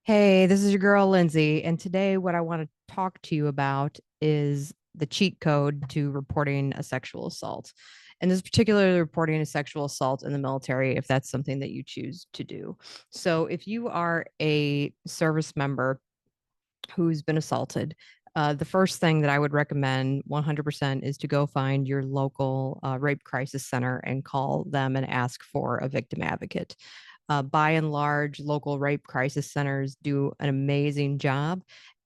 Hey, this is your girl Lindsay, and today what I want to talk to you about is the cheat code to reporting a sexual assault. And this is particularly reporting a sexual assault in the military if that's something that you choose to do. So, if you are a service member who's been assaulted, the first thing that I would recommend 100% is to go find your local rape crisis center and call them and ask for a victim advocate. By and large, local rape crisis centers do an amazing job.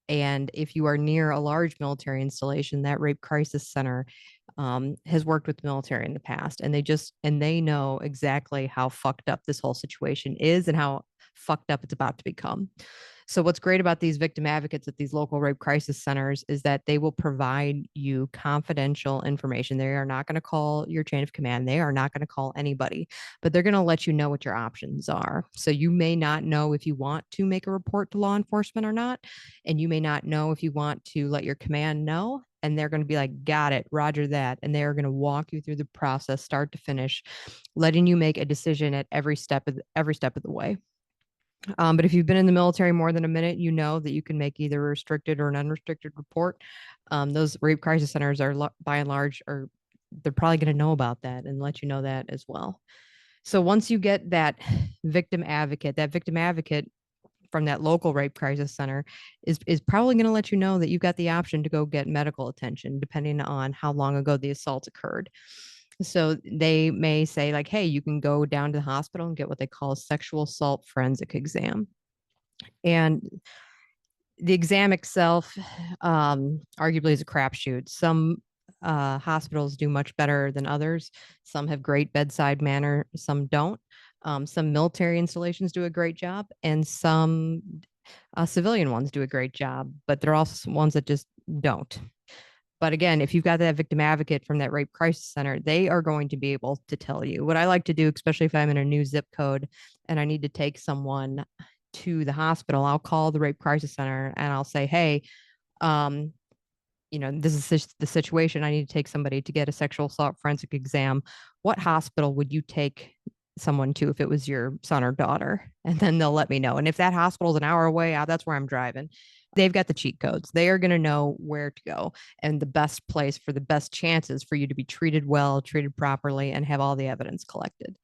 And if you are near a large military installation, that rape crisis center has worked with the military in the past, and they know exactly how fucked up this whole situation is and how fucked up it's about to become. So what's great about these victim advocates at these local rape crisis centers is that they will provide you confidential information. They are not going to call your chain of command. They are not going to call anybody, but they're going to let you know what your options are. So you may not know if you want to make a report to law enforcement or not, and you may not know if you want to let your command know. And they're going to be like, got it, Roger that. And they are going to walk you through the process, start to finish, letting you make a decision at every step of the way. But if you've been in the military more than a minute, you know that you can make either a restricted or an unrestricted report. Those rape crisis centers are by and large, are they're probably going to know about that and let you know that as well. So once you get that victim advocate from that local rape crisis center is probably going to let you know that you've got the option to go get medical attention depending on how long ago the assault occurred. So they may say like, hey, you can go down to the hospital and get what they call a sexual assault forensic exam. And the exam itself, arguably, is a crapshoot. Some hospitals do much better than others. Some have great bedside manner, some don't. Some military installations do a great job, and some civilian ones do a great job, but there are also some ones that just don't. But again, if you've got that victim advocate from that rape crisis center, they are going to be able to tell you. What I like to do, especially if I'm in a new zip code and I need to take someone to the hospital, I'll call the rape crisis center and I'll say, hey, um, this is the situation. I need to take somebody to get a sexual assault forensic exam. What hospital would you take someone to if it was your son or daughter? And then they'll let me know. And if that hospital is an hour away, that's where I'm driving. They've got the cheat codes. They are going to know where to go and the best place for the best chances for you to be treated well, treated properly, and have all the evidence collected.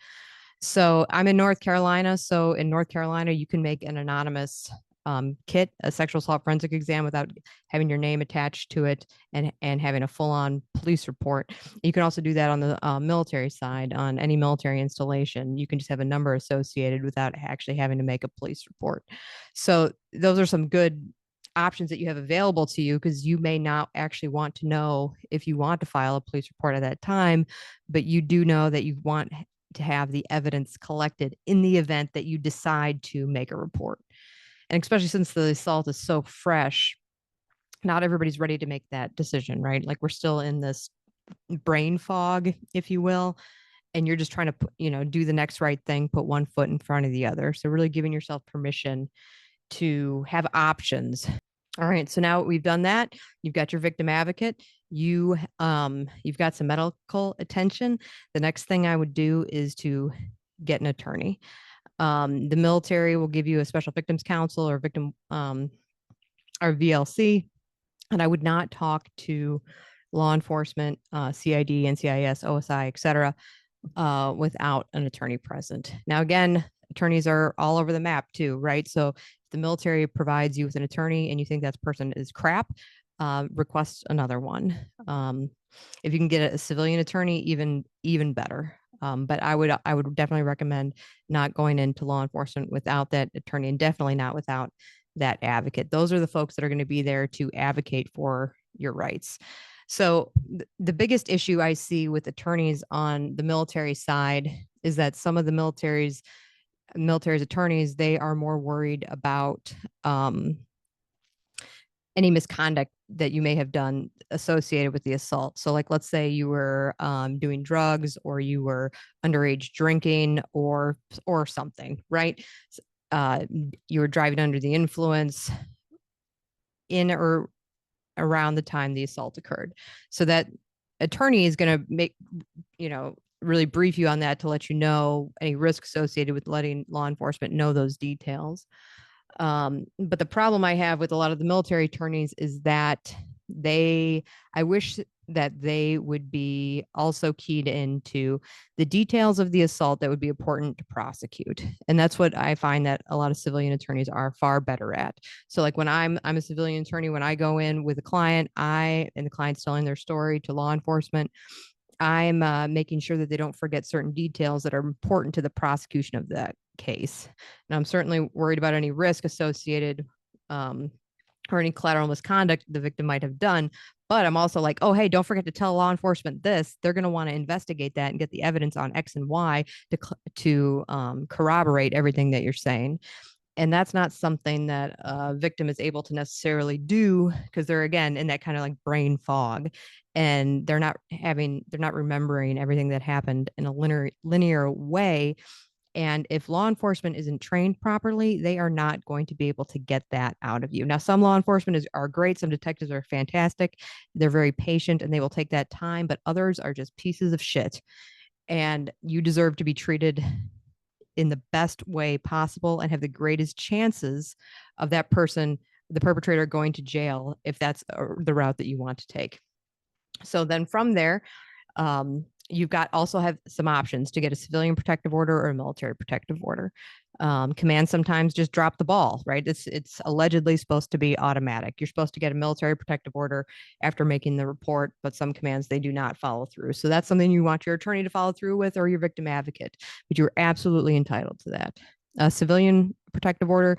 So I'm in North Carolina. So in North Carolina, you can make an anonymous kit, a sexual assault forensic exam without having your name attached to it and having a full on police report. You can also do that on the military side, on any military installation. You can just have a number associated without actually having to make a police report. So those are some good options that you have available to you because you may not actually want to know if you want to file a police report at that time, but you do know that you want to have the evidence collected in the event that you decide to make a report. And especially since the assault is so fresh, not everybody's ready to make that decision, right? Like we're still in this brain fog, if you will, and you're just trying to do the next right thing, put one foot in front of the other. So really giving yourself permission to have options. All right, so now we've done that. You've got your victim advocate. You've got some medical attention. The next thing I would do is to get an attorney. The military will give you a special victims counsel or victim or VLC, and I would not talk to law enforcement, CID, NCIS, OSI, etc., without an attorney present. Now, again, attorneys are all over the map too, right? So if the military provides you with an attorney and you think that person is crap, request another one. If you can get a civilian attorney, even better. But I would definitely recommend not going into law enforcement without that attorney, and definitely not without that advocate. Those are the folks that are going to be there to advocate for your rights. So the biggest issue I see with attorneys on the military side is that some of the military's attorneys, they are more worried about any misconduct that you may have done associated with the assault. So, like, let's say you were doing drugs, or you were underage drinking, or something, right? Uh, you were driving under the influence in or around the time the assault occurred. So that attorney is going to really brief you on that to let you know any risk associated with letting law enforcement know those details. But the problem I have with a lot of the military attorneys is that I wish that they would be also keyed into the details of the assault that would be important to prosecute. And that's what I find that a lot of civilian attorneys are far better at. So like when I'm a civilian attorney, when I go in with a client, and the client's telling their story to law enforcement, I'm making sure that they don't forget certain details that are important to the prosecution of that case. And I'm certainly worried about any risk associated or any collateral misconduct the victim might have done. But I'm also like, oh, hey, don't forget to tell law enforcement this. They're going to want to investigate that and get the evidence on X and Y to corroborate everything that you're saying. And that's not something that a victim is able to necessarily do because they're, again, in that kind of like brain fog, and they're not remembering everything that happened in a linear way. And if law enforcement isn't trained properly, they are not going to be able to get that out of you. Now, some law enforcement are great. Some detectives are fantastic. They're very patient and they will take that time, but others are just pieces of shit. And you deserve to be treated in the best way possible and have the greatest chances of that person, the perpetrator, going to jail if that's the route that you want to take. So then from there, you've got also have some options to get a civilian protective order or a military protective order. Commands sometimes just drop the ball, right? It's allegedly supposed to be automatic. You're supposed to get a military protective order after making the report, but some commands they do not follow through. So that's something you want your attorney to follow through with or your victim advocate, but you're absolutely entitled to that. A civilian protective order,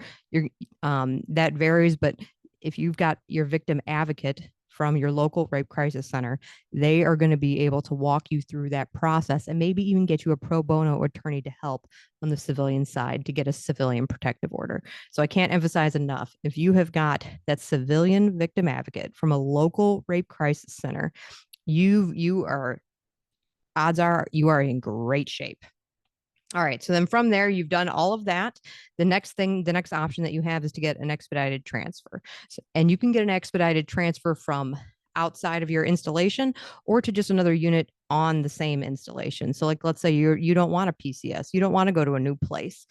that varies, but if you've got your victim advocate from your local rape crisis center, they are going to be able to walk you through that process and maybe even get you a pro bono attorney to help on the civilian side to get a civilian protective order. So I can't emphasize enough, if you have got that civilian victim advocate from a local rape crisis center, odds are you are in great shape. All right. So then from there, you've done all of that. The next option that you have is to get an expedited transfer. And you can get an expedited transfer from outside of your installation or to just another unit on the same installation. So like, let's say you don't want a PCS, you don't want to go to a new place.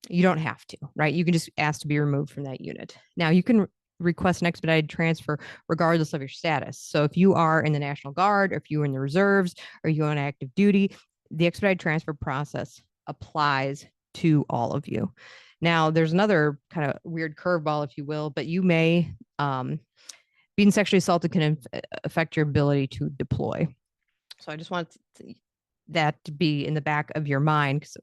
You don't have to, right? You can just ask to be removed from that unit. Now you can request an expedited transfer regardless of your status. So if you are in the National Guard, or if you're in the reserves, or you're on active duty, the expedited transfer process applies to all of you. Now, there's another kind of weird curveball, if you will, but you may, being sexually assaulted can affect your ability to deploy. So I just want that to be in the back of your mind because,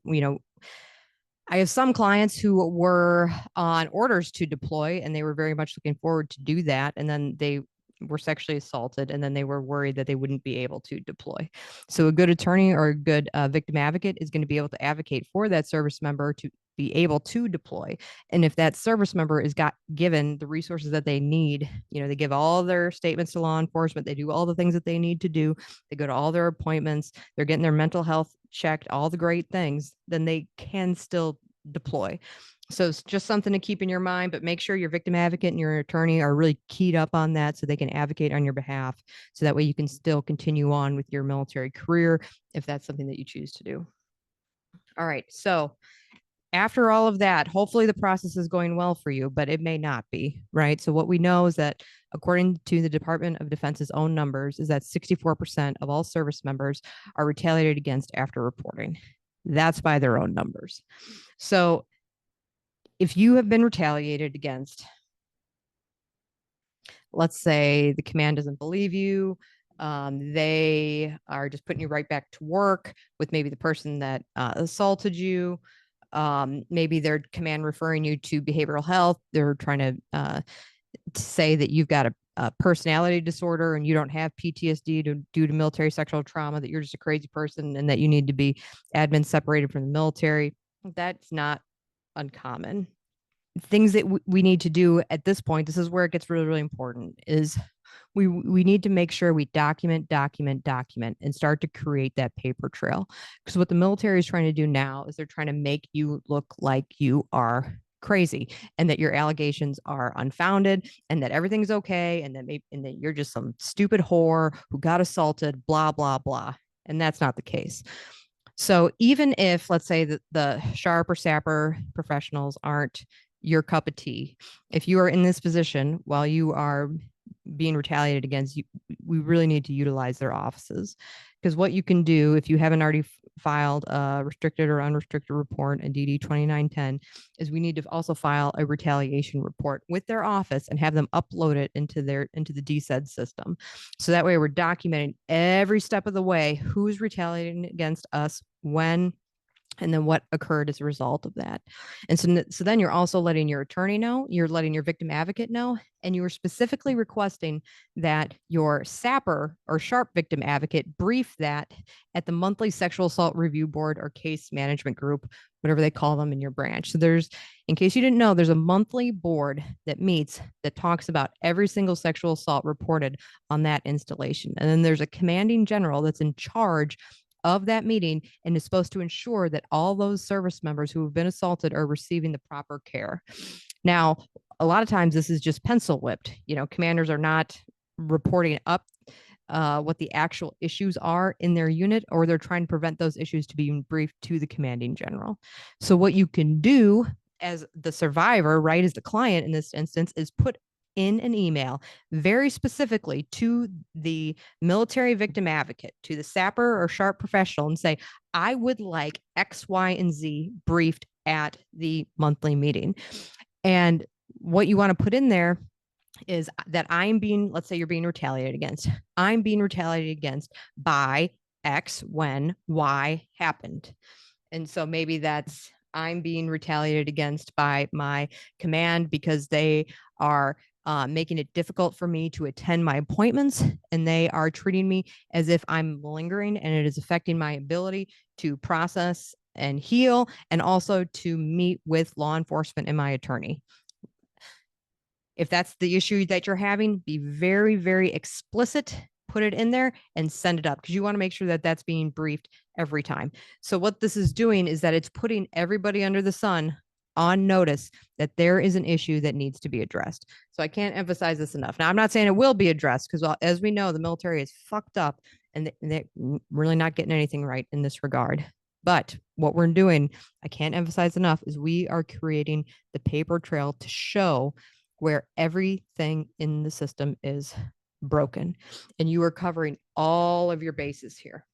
I have some clients who were on orders to deploy and they were very much looking forward to do that. And then they were sexually assaulted and then they were worried that they wouldn't be able to deploy. So a good attorney or a good victim advocate is going to be able to advocate for that service member to be able to deploy. And if that service member is given the resources that they need, they give all their statements to law enforcement, they do all the things that they need to do, they go to all their appointments, they're getting their mental health checked, all the great things, then they can still deploy. So it's just something to keep in your mind, but make sure your victim advocate and your attorney are really keyed up on that so they can advocate on your behalf. So that way you can still continue on with your military career if that's something that you choose to do. All right. So after all of that, hopefully the process is going well for you, but it may not be, right? So what we know is that according to the Department of Defense's own numbers is that 64% of all service members are retaliated against after reporting. That's by their own numbers. So if you have been retaliated against, let's say the command doesn't believe you, they are just putting you right back to work with maybe the person that assaulted you. Maybe their command referring you to behavioral health. They're trying to say that you've got a personality disorder and you don't have PTSD due to military sexual trauma, that you're just a crazy person and that you need to be admin separated from the military. That's not uncommon. Things that we need to do at this point, this is where it gets really, really important, is we need to make sure we document and start to create that paper trail. Because what the military is trying to do now is they're trying to make you look like you are crazy and that your allegations are unfounded and that everything's okay and that you're just some stupid whore who got assaulted, blah, blah, blah. And that's not the case. So even if, let's say, that the SHARP or SAPR professionals aren't your cup of tea. If you are in this position while you are being retaliated against, we really need to utilize their offices. Because what you can do if you haven't already filed a restricted or unrestricted report in DD 2910 is we need to also file a retaliation report with their office and have them upload it into the DSED system. So that way we're documenting every step of the way who's retaliating against us, when, and then what occurred as a result of that. And so then you're also letting your attorney know, you're letting your victim advocate know, and you were specifically requesting that your SAPR or SHARP victim advocate brief that at the monthly sexual assault review board or case management group, whatever they call them in your branch. So there's, in case you didn't know, there's a monthly board that meets that talks about every single sexual assault reported on that installation. And then there's a commanding general that's in charge of that meeting and is supposed to ensure that all those service members who have been assaulted are receiving the proper care. Now, a lot of times this is just pencil whipped. Commanders are not reporting up what the actual issues are in their unit, or they're trying to prevent those issues to be briefed to the commanding general. So what you can do as the survivor, right, as the client in this instance, is put in an email very specifically to the military victim advocate, to the SAPR or SHARP professional, and say, I would like X, Y, and Z briefed at the monthly meeting. And what you want to put in there is that let's say you're being retaliated against. I'm being retaliated against by X when Y happened. And so maybe that's, I'm being retaliated against by my command because they are making it difficult for me to attend my appointments, and they are treating me as if I'm lingering, and it is affecting my ability to process and heal, and also to meet with law enforcement and my attorney. If that's the issue that you're having, be very, very explicit, put it in there and send it up, because you want to make sure that that's being briefed every time. So what this is doing is that it's putting everybody under the sun on notice that there is an issue that needs to be addressed. So I can't emphasize this enough. Now, I'm not saying it will be addressed, because as we know, the military is fucked up and they're really not getting anything right in this regard. But what we're doing, I can't emphasize enough, is we are creating the paper trail to show where everything in the system is broken, and you are covering all of your bases here.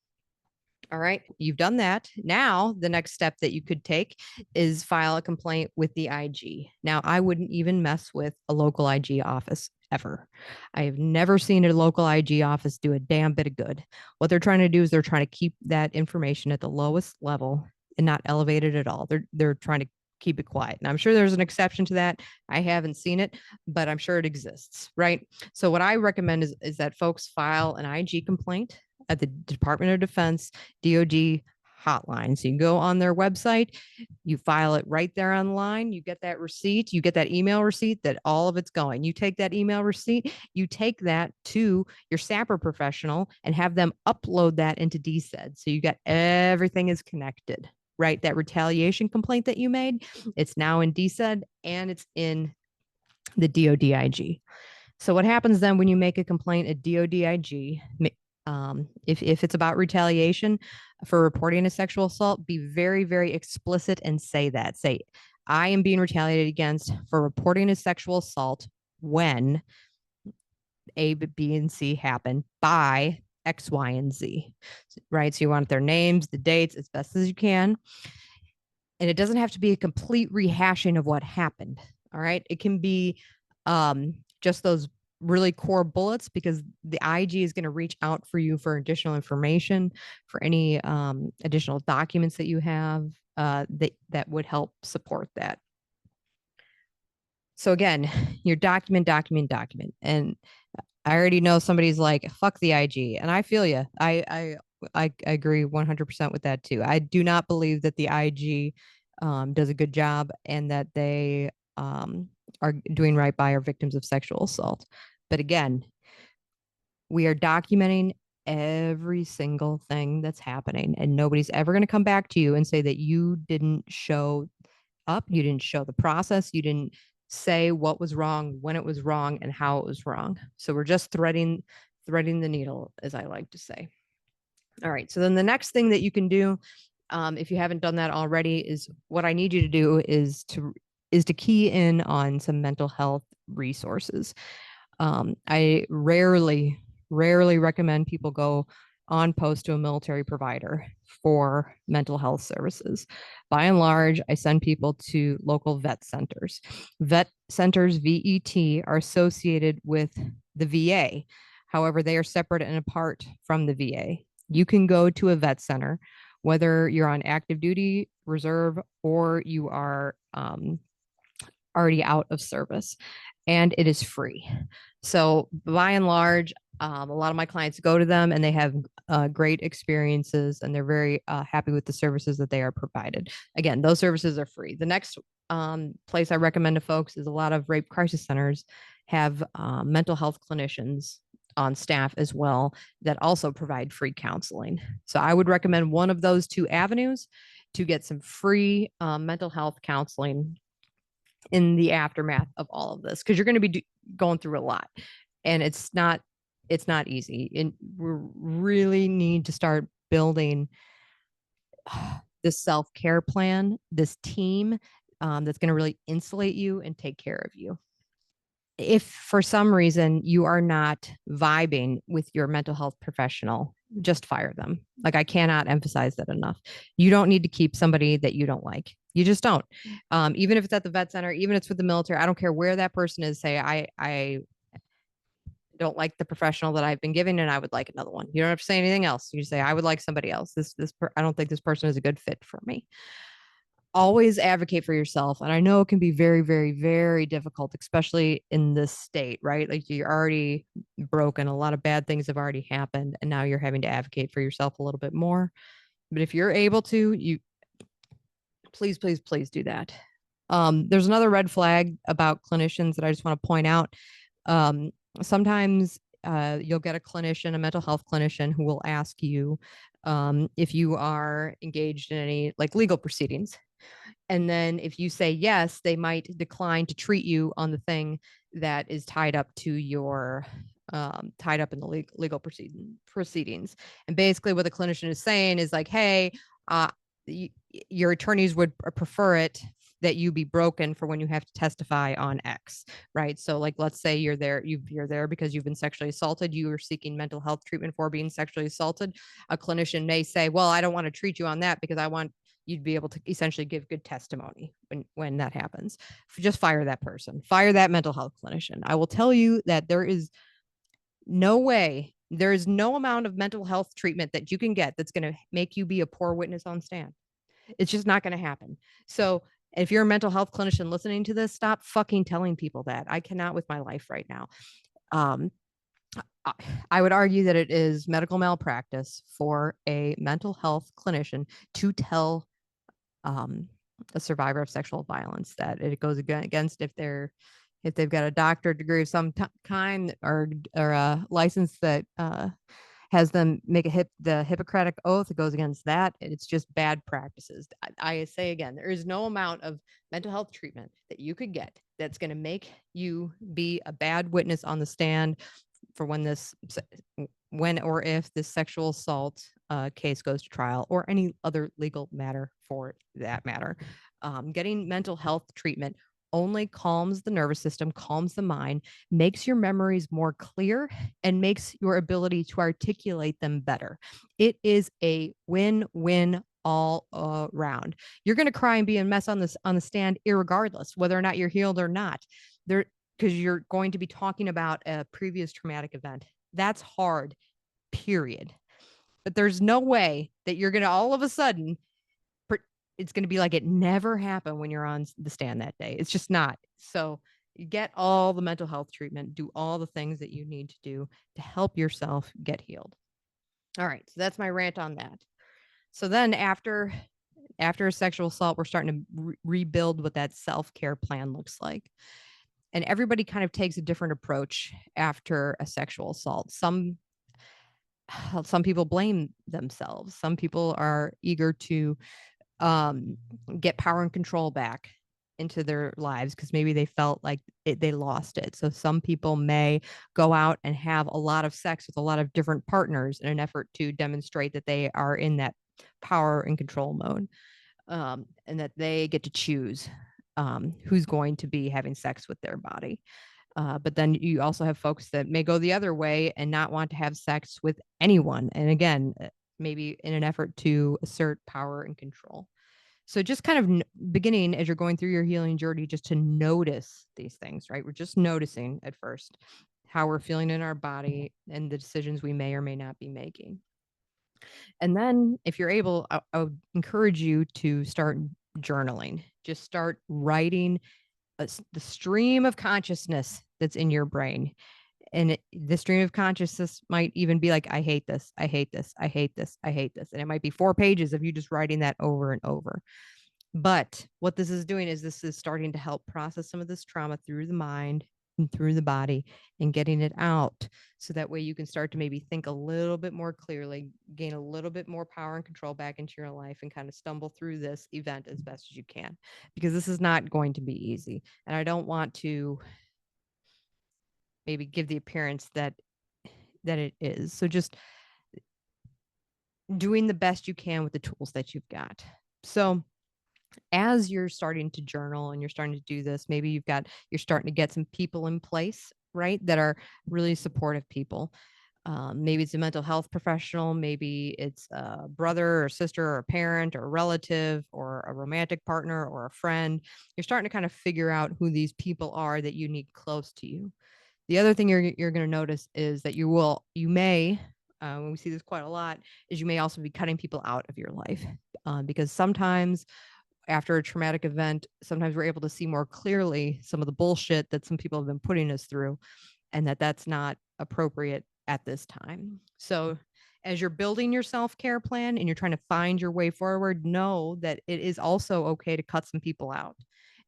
All right, you've done that. Now, the next step that you could take is file a complaint with the IG. Now, I wouldn't even mess with a local IG office ever. I have never seen a local IG office do a damn bit of good. What they're trying to do is they're trying to keep that information at the lowest level and not elevate it at all. They're trying to keep it quiet. And I'm sure there's an exception to that. I haven't seen it, but I'm sure it exists, right? So what I recommend is that folks file an IG complaint at the Department of Defense DoD hotline. So you go on their website, you file it right there online, you get that receipt, you get that email receipt that all of it's going. You take that email receipt, you take that to your SAPR professional and have them upload that into DSED. So you got everything is connected, right? That retaliation complaint that you made, it's now in DSED and it's in the DoD IG. So what happens then when you make a complaint at DoD IG, if it's about retaliation for reporting a sexual assault, be very, very explicit and say that. Say, I am being retaliated against for reporting a sexual assault when A, B, and C happen by X, Y, and Z, right? So you want their names, the dates, as best as you can. And it doesn't have to be a complete rehashing of what happened. All right. It can be just those really core bullets, because the IG is going to reach out for you for additional information, for any additional documents that you have that would help support that. So again, your document. And I already know somebody's like, fuck the IG. And I feel you. I agree 100% with that too. I do not believe that the IG does a good job and that they are doing right by our victims of sexual assault. But again, we are documenting every single thing that's happening, and nobody's ever going to come back to you and say that you didn't show up, you didn't show the process, you didn't say what was wrong, when it was wrong, and how it was wrong. So we're just threading the needle, as I like to say. All right. So then the next thing that you can do, if you haven't done that already, is what I need you to do is to is to key in on some mental health resources. I rarely recommend people go on post to a military provider for mental health services. By and large, I send people to local vet centers. Vet centers, VET, are associated with the VA. However, they are separate and apart from the VA. You can go to a vet center, whether you're on active duty, reserve, or you are already out of service, and it is free. So by and large, a lot of my clients go to them and they have great experiences, and they're very happy with the services that they are provided. Again, those services are free. The next place I recommend to folks is a lot of rape crisis centers have mental health clinicians on staff as well that also provide free counseling. So I would recommend one of those two avenues to get some free mental health counseling in the aftermath of all of this, because you're going to be going through a lot, and it's not easy, and we really need to start building this self-care plan, this team that's going to really insulate you and take care of you. If for some reason you are not vibing with your mental health professional, just fire them. Like, I cannot emphasize that enough. You don't need to keep somebody that you don't like. You just don't. Even if it's at the vet center, even if it's with the military, I don't care where that person is. Say, I don't like the professional that I've been giving, and I would like another one. You don't have to say anything else. You just say, I would like somebody else. I don't think this person is a good fit for me. Always advocate for yourself. And I know it can be very, very, very difficult, especially in this state, right? Like, you're already broken. A lot of bad things have already happened, and now you're having to advocate for yourself a little bit more. But if you're able to, you please, please, please do that. There's another red flag about clinicians that I just want to point out. Sometimes you'll get a mental health clinician, who will ask you if you are engaged in any like legal proceedings. And then if you say yes, they might decline to treat you on the thing that is tied up to your tied up in the legal proceedings. And basically what the clinician is saying is like, hey, your attorneys would prefer it that you be broken for when you have to testify on X, right? So like, let's say you're there because you've been sexually assaulted, you are seeking mental health treatment for being sexually assaulted. A clinician may say, well, I don't want to treat you on that because I want you'd be able to essentially give good testimony when that happens. Just fire that person, fire that mental health clinician. I will tell you that there is no amount of mental health treatment that you can get that's going to make you be a poor witness on stand. It's just not going to happen. So if you're a mental health clinician listening to this, stop fucking telling people that. I cannot with my life right now. I would argue that it is medical malpractice for a mental health clinician to tell a survivor of sexual violence that it goes against if they've got a doctorate degree of some kind, or a license that has them make the Hippocratic Oath. It goes against that. It's just bad practices. I say again, there is no amount of mental health treatment that you could get that's going to make you be a bad witness on the stand for when or if this sexual assault case goes to trial, or any other legal matter for that matter. Getting mental health treatment only calms the nervous system, calms the mind, makes your memories more clear, and makes your ability to articulate them better. It is a win-win all around. You're going to cry and be a mess on the stand, irregardless whether or not you're healed or not. Because you're going to be talking about a previous traumatic event. That's hard, period. But there's no way that you're going to all of a sudden, it's going to be like it never happened when you're on the stand that day. It's just not. So you get all the mental health treatment, do all the things that you need to do to help yourself get healed. All right. So that's my rant on that. So then after a sexual assault, we're starting to rebuild what that self-care plan looks like. And everybody kind of takes a different approach after a sexual assault. Some people blame themselves. Some people are eager to get power and control back into their lives because maybe they felt like they lost it. So some people may go out and have a lot of sex with a lot of different partners in an effort to demonstrate that they are in that power and control mode, and that they get to choose who's going to be having sex with their body. But then you also have folks that may go the other way and not want to have sex with anyone. And again, maybe in an effort to assert power and control. So just kind of beginning as you're going through your healing journey, just to notice these things, right? We're just noticing at first how we're feeling in our body and the decisions we may or may not be making. And then if you're able, I would encourage you to start journaling. Just start writing the stream of consciousness that's in your brain. And the stream of consciousness might even be like, I hate this, I hate this, I hate this, I hate this. And it might be 4 pages of you just writing that over and over. But what this is doing is this is starting to help process some of this trauma through the mind and through the body and getting it out. So that way you can start to maybe think a little bit more clearly, gain a little bit more power and control back into your life, and kind of stumble through this event as best as you can, because this is not going to be easy. And I don't want to maybe give the appearance that it is. So just doing the best you can with the tools that you've got. So as you're starting to journal and you're starting to do this, maybe you're starting to get some people in place, right, that are really supportive people. Maybe it's a mental health professional, maybe it's a brother or sister or a parent or a relative or a romantic partner or a friend. You're starting to kind of figure out who these people are that you need close to you. The other thing you're going to notice is that you may, when we see this quite a lot, is you may also be cutting people out of your life, because sometimes after a traumatic event, sometimes we're able to see more clearly some of the bullshit that some people have been putting us through, and that's not appropriate at this time. So as you're building your self-care plan and you're trying to find your way forward, know that it is also okay to cut some people out.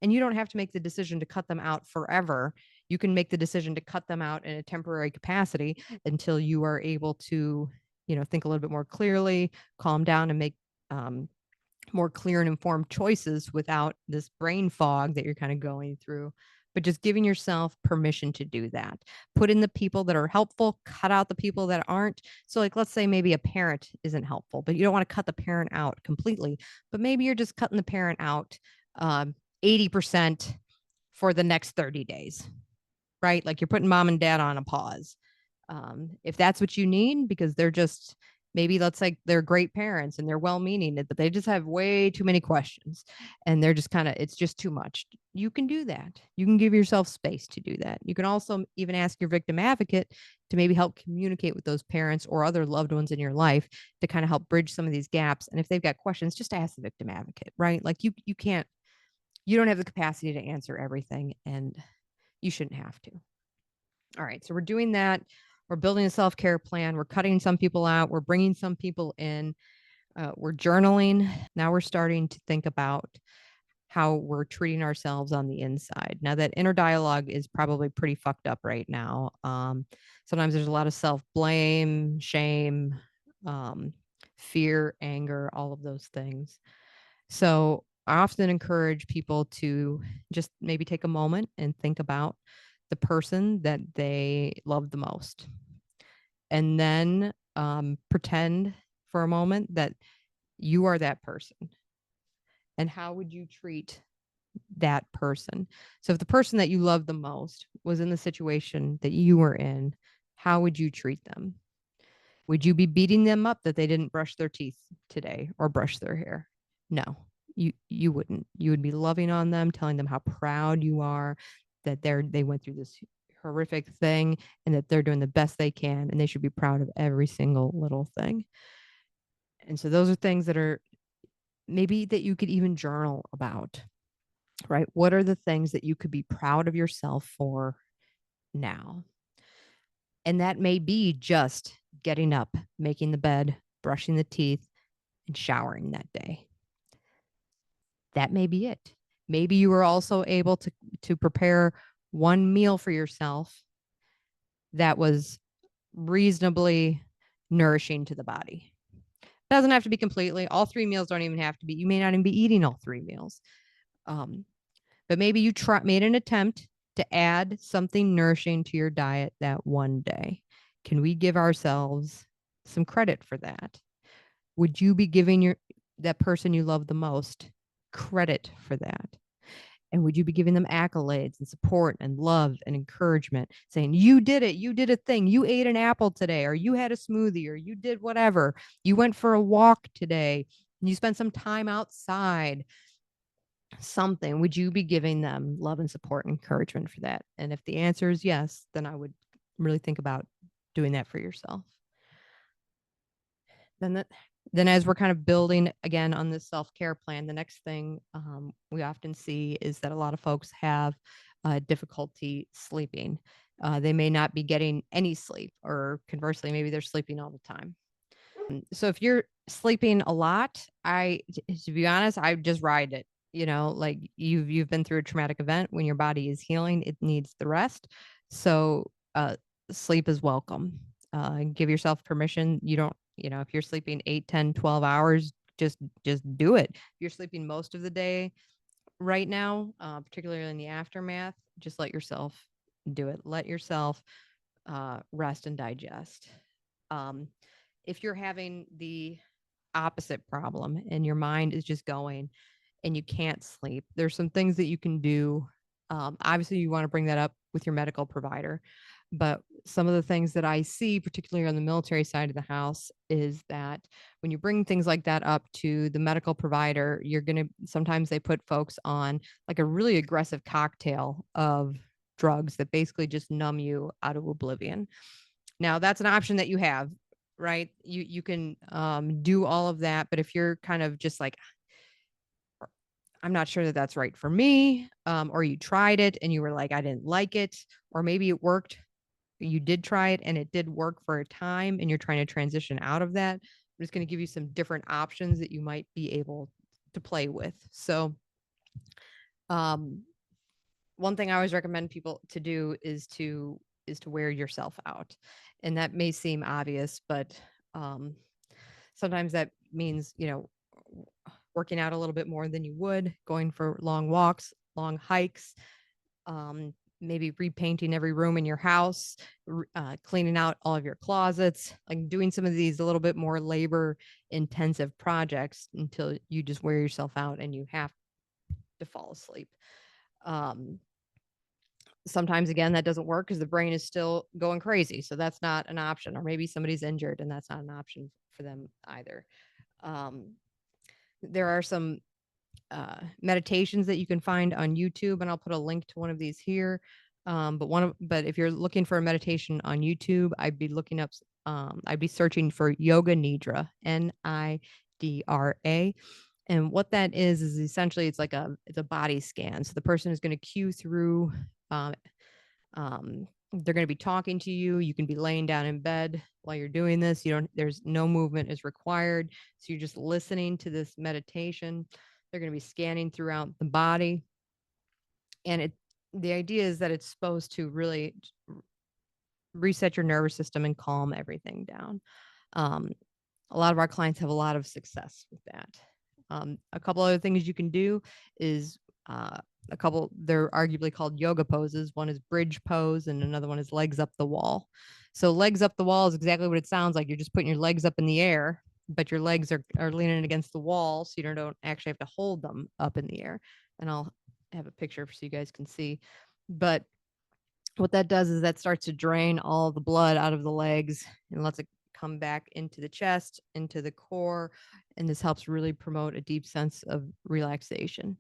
And you don't have to make the decision to cut them out forever. You can make the decision to cut them out in a temporary capacity until you are able to, think a little bit more clearly, calm down, and make more clear and informed choices without this brain fog that you're kind of going through. But just giving yourself permission to do that. Put in the people that are helpful, cut out the people that aren't. So, like, let's say maybe a parent isn't helpful, but you don't want to cut the parent out completely. But maybe you're just cutting the parent out 80% for the next 30 days, right? Like, you're putting mom and dad on a pause. If that's what you need, because they're just, maybe let's say they're great parents and they're well-meaning, but they just have way too many questions and they're just it's just too much. You can do that. You can give yourself space to do that. You can also even ask your victim advocate to maybe help communicate with those parents or other loved ones in your life to kind of help bridge some of these gaps. And if they've got questions, just ask the victim advocate, right? Like you don't have the capacity to answer everything, and you shouldn't have to. All right, so we're doing that. We're building a self-care plan. We're cutting some people out. We're bringing some people in. We're journaling. Now we're starting to think about how we're treating ourselves on the inside. Now that inner dialogue is probably pretty fucked up right now. Sometimes there's a lot of self-blame, shame, fear, anger, all of those things. So I often encourage people to just maybe take a moment and think about the person that they love the most. And then pretend for a moment that you are that person. And how would you treat that person? So if the person that you love the most was in the situation that you were in, how would you treat them? Would you be beating them up that they didn't brush their teeth today or brush their hair? No, you wouldn't. You would be loving on them, telling them how proud you are that they went through this horrific thing and that they're doing the best they can, and they should be proud of every single little thing. And so those are things that are maybe that you could even journal about, right? What are the things that you could be proud of yourself for now? And that may be just getting up, making the bed, brushing the teeth, and showering that day. That may be it. Maybe you were also able to prepare one meal for yourself that was reasonably nourishing to the body. Doesn't have to be completely. All 3 meals don't even have to be. You may not even be eating all 3 meals. But maybe you made an attempt to add something nourishing to your diet that one day. Can we give ourselves some credit for that? Would you be giving that person you love the most credit for that? And would you be giving them accolades and support and love and encouragement, saying, you did it, you did a thing, you ate an apple today, or you had a smoothie, or you did whatever, you went for a walk today, and you spent some time outside, something? Would you be giving them love and support and encouragement for that? And if the answer is yes, then I would really think about doing that for yourself. Then as we're kind of building again on this self-care plan, the next thing we often see is that a lot of folks have difficulty sleeping. They may not be getting any sleep, or conversely, maybe they're sleeping all the time. So if you're sleeping a lot, to be honest, I just ride it. Like you've been through a traumatic event. When your body is healing, it needs the rest. So sleep is welcome. Give yourself permission. You don't, if you're sleeping 8, 10, 12 hours, just do it. If you're sleeping most of the day right now, particularly in the aftermath, just let yourself do it. Let yourself rest and digest. If you're having the opposite problem and your mind is just going and you can't sleep, there's some things that you can do. Obviously, you want to bring that up with your medical provider. But some of the things that I see, particularly on the military side of the house, is that when you bring things like that up to the medical provider, sometimes they put folks on like a really aggressive cocktail of drugs that basically just numb you out of oblivion. Now, that's an option that you have, right? You can do all of that, but if you're kind of just like, I'm not sure that that's right for me, or you tried it and you were like, I didn't like it, or maybe it worked, you did try it and it did work for a time and you're trying to transition out of that, I'm just going to give you some different options that you might be able to play with. So one thing I always recommend people to do is to wear yourself out. And that may seem obvious, but sometimes that means, working out a little bit more than you would, going for long walks, long hikes, maybe repainting every room in your house, cleaning out all of your closets, like doing some of these a little bit more labor intensive projects until you just wear yourself out and you have to fall asleep. Sometimes again that doesn't work because the brain is still going crazy, so that's not an option. Or maybe somebody's injured and that's not an option for them either. There are some meditations that you can find on YouTube, and I'll put a link to one of these here. But if you're looking for a meditation on YouTube, I'd be searching for Yoga Nidra, Nidra. And what that is essentially it's a body scan. So the person is going to cue through. They're going to be talking to you. You can be laying down in bed while you're doing this. There's no movement is required. So you're just listening to this meditation. They're going to be scanning throughout the body. And the idea is that it's supposed to really reset your nervous system and calm everything down. A lot of our clients have a lot of success with that. A couple other things you can do is they're arguably called yoga poses. One is bridge pose and another one is legs up the wall. So legs up the wall is exactly what it sounds like. You're just putting your legs up in the air, but your legs are leaning against the wall, so you don't actually have to hold them up in the air. And I'll have a picture so you guys can see. But what that does is that starts to drain all the blood out of the legs and lets it come back into the chest, into the core, and this helps really promote a deep sense of relaxation.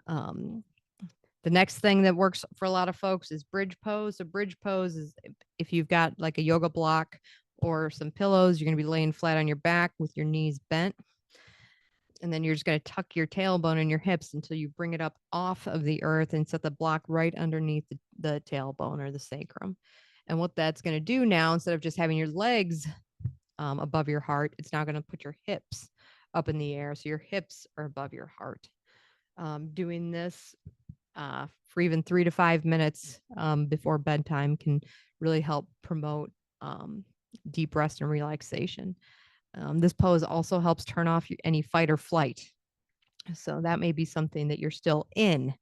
The next thing that works for a lot of folks is bridge pose. A bridge pose is if you've got like a yoga block or some pillows, you're going to be laying flat on your back with your knees bent. And then you're just going to tuck your tailbone and your hips until you bring it up off of the earth and set the block right underneath the tailbone or the sacrum. And what that's going to do now, instead of just having your legs above your heart, it's now going to put your hips up in the air. So your hips are above your heart. Doing this for even 3 to 5 minutes before bedtime can really help promote deep rest and relaxation. This pose also helps turn off any fight or flight. So that may be something that you're still in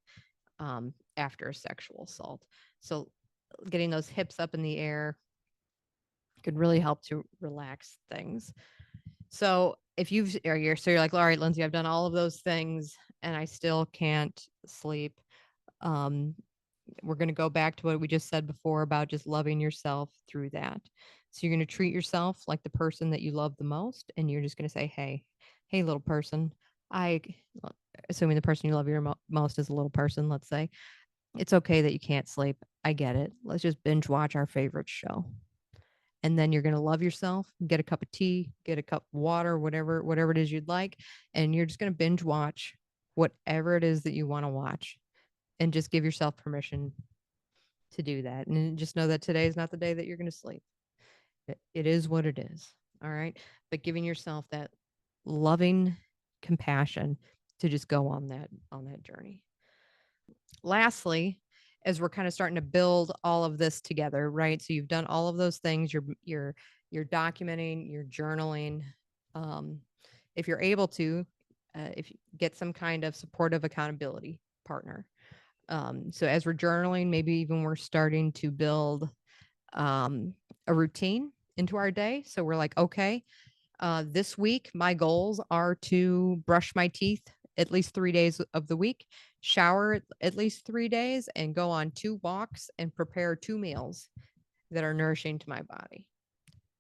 after a sexual assault. So getting those hips up in the air could really help to relax things. So if you're like, all right, Lindsay, I've done all of those things and I still can't sleep. Um, we're going to go back to what we just said before about just loving yourself through that. So you're going to treat yourself like the person that you love the most, and you're just going to say, hey, little person, I, assuming the person you love your most is a little person, let's say, it's okay that you can't sleep. I get it. Let's just binge watch our favorite show. And then you're going to love yourself, get a cup of tea, get a cup of water, whatever it is you'd like, and you're just going to binge watch whatever it is that you want to watch, and just give yourself permission to do that. And just know that today is not the day that you're going to sleep. It is what it is. All right. But giving yourself that loving compassion to just go on that journey. Lastly, as we're kind of starting to build all of this together, right? So you've done all of those things. You're documenting, you're journaling. If you're able to, if you get some kind of supportive accountability partner. So as we're journaling, maybe even we're starting to build a routine into our day. So we're like, okay, this week, my goals are to brush my teeth at least 3 days of the week, shower at least 3 days, and go on 2 walks and prepare 2 meals that are nourishing to my body.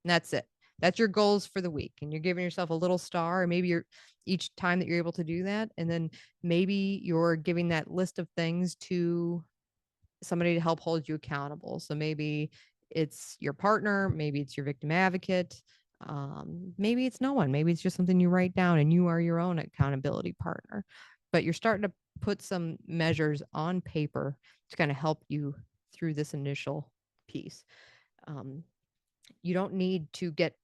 And that's it. That's your goals for the week. And you're giving yourself a little star, or maybe you're each time that you're able to do that. And then maybe you're giving that list of things to somebody to help hold you accountable. So maybe it's your partner, maybe it's your victim advocate, maybe it's no one, maybe it's just something you write down and you are your own accountability partner. But you're starting to put some measures on paper to kind of help you through this initial piece. You don't need to get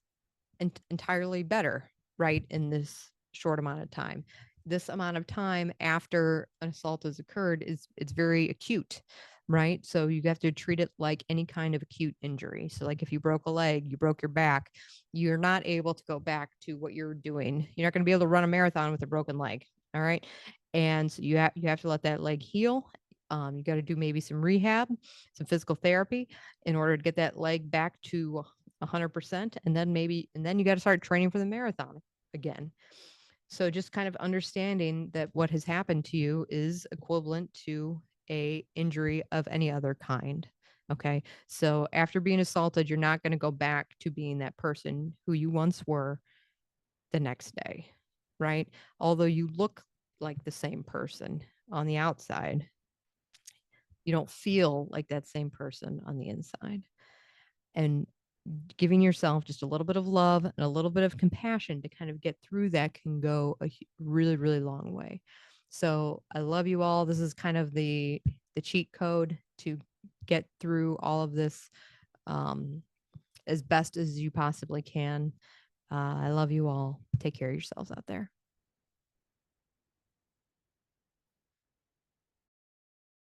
entirely better, right, in this short amount of time. This amount of time after an assault has occurred it's very acute, right? So you have to treat it like any kind of acute injury. So like if you broke a leg, you broke your back, you're not able to go back to what you're doing. You're not going to be able to run a marathon with a broken leg. All right. And so you have to let that leg heal. You got to do maybe some rehab, some physical therapy in order to get that leg back to 100%. And then you got to start training for the marathon again. So just kind of understanding that what has happened to you is equivalent to a injury of any other kind. Okay. So after being assaulted, you're not going to go back to being that person who you once were the next day, right? Although you look like the same person on the outside, you don't feel like that same person on the inside. And giving yourself just a little bit of love and a little bit of compassion to kind of get through that can go a really, really long way. So I love you all. This is kind of the cheat code to get through all of this as best as you possibly can. I love you all. Take care of yourselves out there.